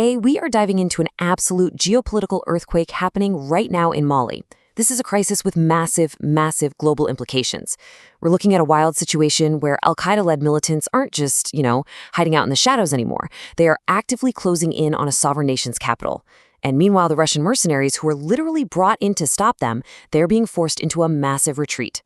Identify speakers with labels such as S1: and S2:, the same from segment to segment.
S1: Today, we are diving into an absolute geopolitical earthquake happening right now in Mali. This is a crisis with massive, massive global implications. We're looking at a wild situation where al-Qaeda-led militants aren't just, hiding out in the shadows anymore. They are actively closing in on a sovereign nation's capital. And meanwhile, the Russian mercenaries who were literally brought in to stop them, they're being forced into a massive retreat.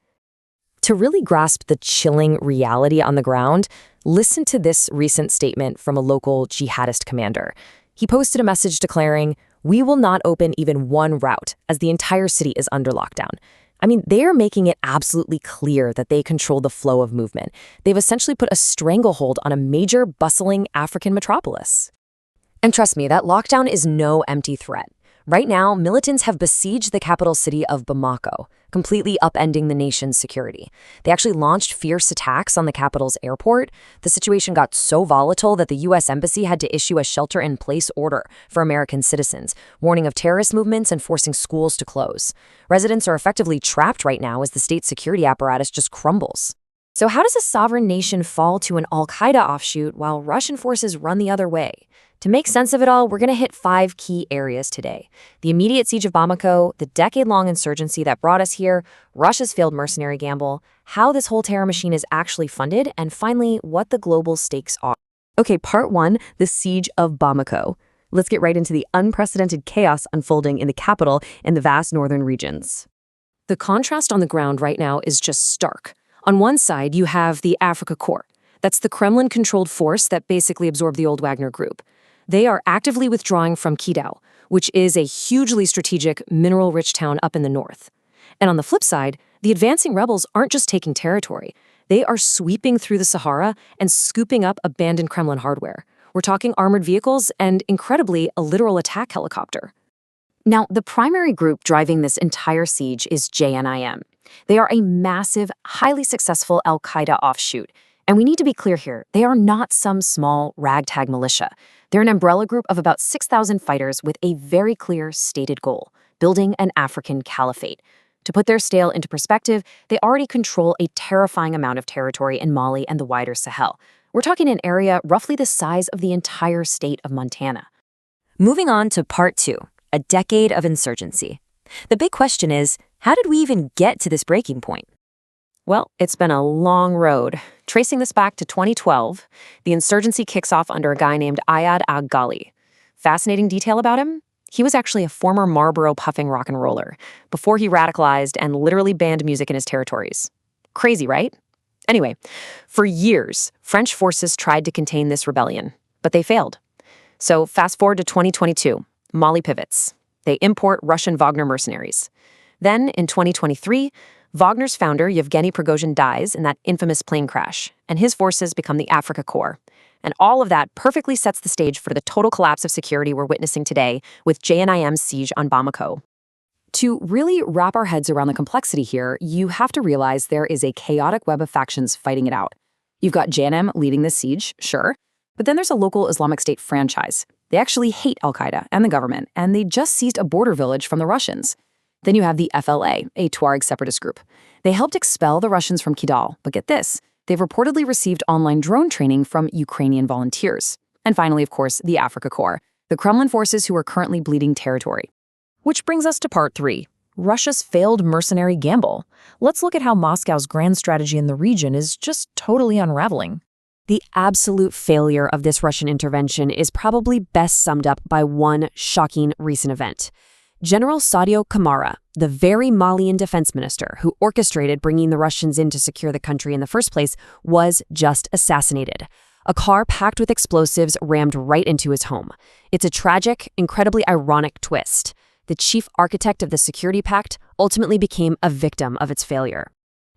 S1: To really grasp the chilling reality on the ground, listen to this recent statement from a local jihadist commander. He posted a message declaring, "We will not open even one route as the entire city is under lockdown." I mean, they are making it absolutely clear that they control the flow of movement. They've essentially put a stranglehold on a major, bustling African metropolis. And trust me, that lockdown is no empty threat. Right now, militants have besieged the capital city of Bamako, completely upending the nation's security. They actually launched fierce attacks on the capital's airport. The situation got so volatile that the U.S. Embassy had to issue a shelter-in-place order for American citizens, warning of terrorist movements and forcing schools to close. Residents are effectively trapped right now as the state security apparatus just crumbles. So how does a sovereign nation fall to an al-Qaeda offshoot while Russian forces run the other way? To make sense of it all, we're going to hit 5 key areas today: the immediate siege of Bamako, the decade-long insurgency that brought us here, Russia's failed mercenary gamble, how this whole terror machine is actually funded, and finally, what the global stakes are. Okay, part 1, the siege of Bamako. Let's get right into the unprecedented chaos unfolding in the capital and the vast northern regions. The contrast on the ground right now is just stark. On one side, you have the Afrika Korps. That's the Kremlin-controlled force that basically absorbed the old Wagner Group. They are actively withdrawing from Kidal, which is a hugely strategic, mineral-rich town up in the north. And on the flip side, the advancing rebels aren't just taking territory. They are sweeping through the Sahara and scooping up abandoned Kremlin hardware. We're talking armored vehicles and, incredibly, a literal attack helicopter. Now, the primary group driving this entire siege is JNIM. They are a massive, highly successful al-Qaeda offshoot. And we need to be clear here, they are not some small ragtag militia. They're an umbrella group of about 6,000 fighters with a very clear stated goal: building an African caliphate. To put their scale into perspective, they already control a terrifying amount of territory in Mali and the wider Sahel. We're talking an area roughly the size of the entire state of Montana. Moving on to part 2, a decade of insurgency. The big question is, how did we even get to this breaking point? Well, it's been a long road. Tracing this back to 2012, the insurgency kicks off under a guy named Ayad Ag-Ghali. Fascinating detail about him? He was actually a former Marlboro-puffing rock and roller before he radicalized and literally banned music in his territories. Crazy, right? Anyway, for years, French forces tried to contain this rebellion, but they failed. So fast forward to 2022, Mali pivots. They import Russian Wagner mercenaries. Then, in 2023, Wagner's founder, Yevgeny Prigozhin, dies in that infamous plane crash, and his forces become the Afrika Korps. And all of that perfectly sets the stage for the total collapse of security we're witnessing today with JNIM's siege on Bamako. To really wrap our heads around the complexity here, you have to realize there is a chaotic web of factions fighting it out. You've got JNIM leading this siege, sure, but then there's a local Islamic State franchise. They actually hate al-Qaeda and the government, and they just seized a border village from the Russians. Then you have the FLA, a Tuareg separatist group. They helped expel the Russians from Kidal, but get this, they've reportedly received online drone training from Ukrainian volunteers. And finally, of course, the Afrika Korps, the Kremlin forces who are currently bleeding territory. Which brings us to part 3, Russia's failed mercenary gamble. Let's look at how Moscow's grand strategy in the region is just totally unraveling. The absolute failure of this Russian intervention is probably best summed up by one shocking recent event. General Sadio Kamara, the very Malian defense minister who orchestrated bringing the Russians in to secure the country in the first place, was just assassinated. A car packed with explosives rammed right into his home. It's a tragic, incredibly ironic twist. The chief architect of the security pact ultimately became a victim of its failure.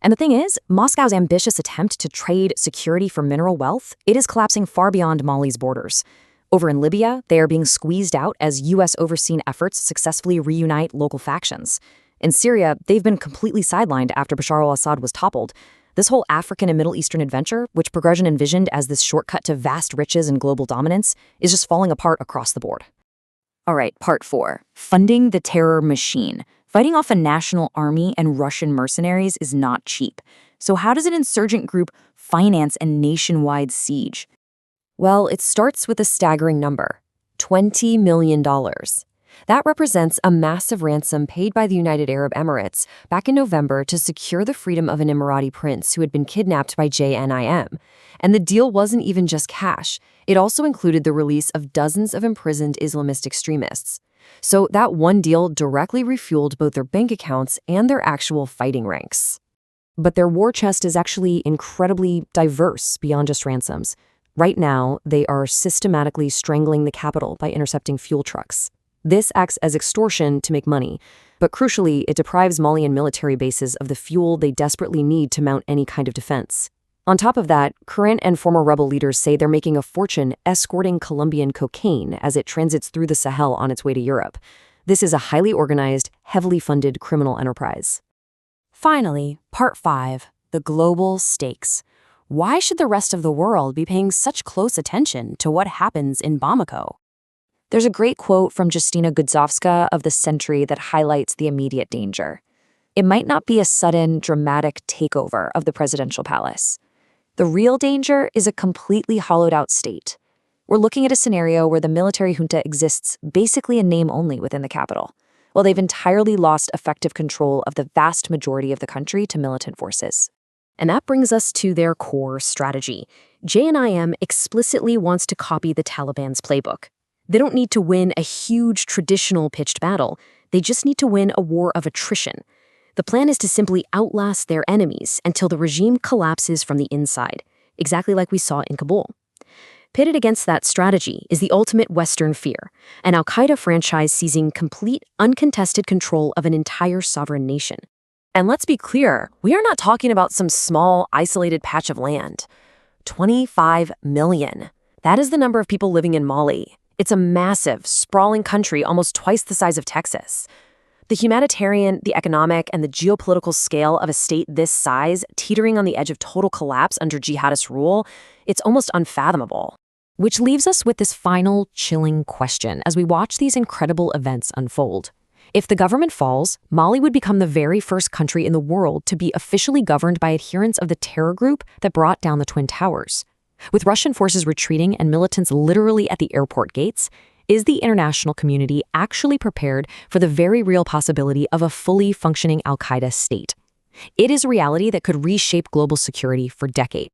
S1: And the thing is, Moscow's ambitious attempt to trade security for mineral wealth, it is collapsing far beyond Mali's borders. Over in Libya, they are being squeezed out as U.S.-overseen efforts successfully reunite local factions. In Syria, they've been completely sidelined after Bashar al-Assad was toppled. This whole African and Middle Eastern adventure, which Prigozhin envisioned as this shortcut to vast riches and global dominance, is just falling apart across the board. All right, part 4, funding the terror machine. Fighting off a national army and Russian mercenaries is not cheap. So how does an insurgent group finance a nationwide siege? Well, it starts with a staggering number: $20 million. That represents a massive ransom paid by the United Arab Emirates back in November to secure the freedom of an Emirati prince who had been kidnapped by JNIM. And the deal wasn't even just cash. It also included the release of dozens of imprisoned Islamist extremists. So that one deal directly refueled both their bank accounts and their actual fighting ranks. But their war chest is actually incredibly diverse beyond just ransoms. Right now, they are systematically strangling the capital by intercepting fuel trucks. This acts as extortion to make money, but crucially, it deprives Malian military bases of the fuel they desperately need to mount any kind of defense. On top of that, current and former rebel leaders say they're making a fortune escorting Colombian cocaine as it transits through the Sahel on its way to Europe. This is a highly organized, heavily funded criminal enterprise. Finally, Part 5, the global stakes. Why should the rest of the world be paying such close attention to what happens in Bamako? There's a great quote from Justyna Gudzowska of The Century that highlights the immediate danger. It might not be a sudden, dramatic takeover of the presidential palace. The real danger is a completely hollowed-out state. We're looking at a scenario where the military junta exists basically in name only within the capital, while they've entirely lost effective control of the vast majority of the country to militant forces. And that brings us to their core strategy. JNIM explicitly wants to copy the Taliban's playbook. They don't need to win a huge traditional pitched battle. They just need to win a war of attrition. The plan is to simply outlast their enemies until the regime collapses from the inside, exactly like we saw in Kabul. Pitted against that strategy is the ultimate Western fear, an al-Qaeda franchise seizing complete, uncontested control of an entire sovereign nation. And let's be clear, we are not talking about some small, isolated patch of land. 25 million. That is the number of people living in Mali. It's a massive, sprawling country almost twice the size of Texas. The humanitarian, the economic, and the geopolitical scale of a state this size, teetering on the edge of total collapse under jihadist rule, it's almost unfathomable. Which leaves us with this final, chilling question as we watch these incredible events unfold. If the government falls, Mali would become the very first country in the world to be officially governed by adherents of the terror group that brought down the Twin Towers. With Russian forces retreating and militants literally at the airport gates, is the international community actually prepared for the very real possibility of a fully functioning al-Qaeda state? It is a reality that could reshape global security for decades.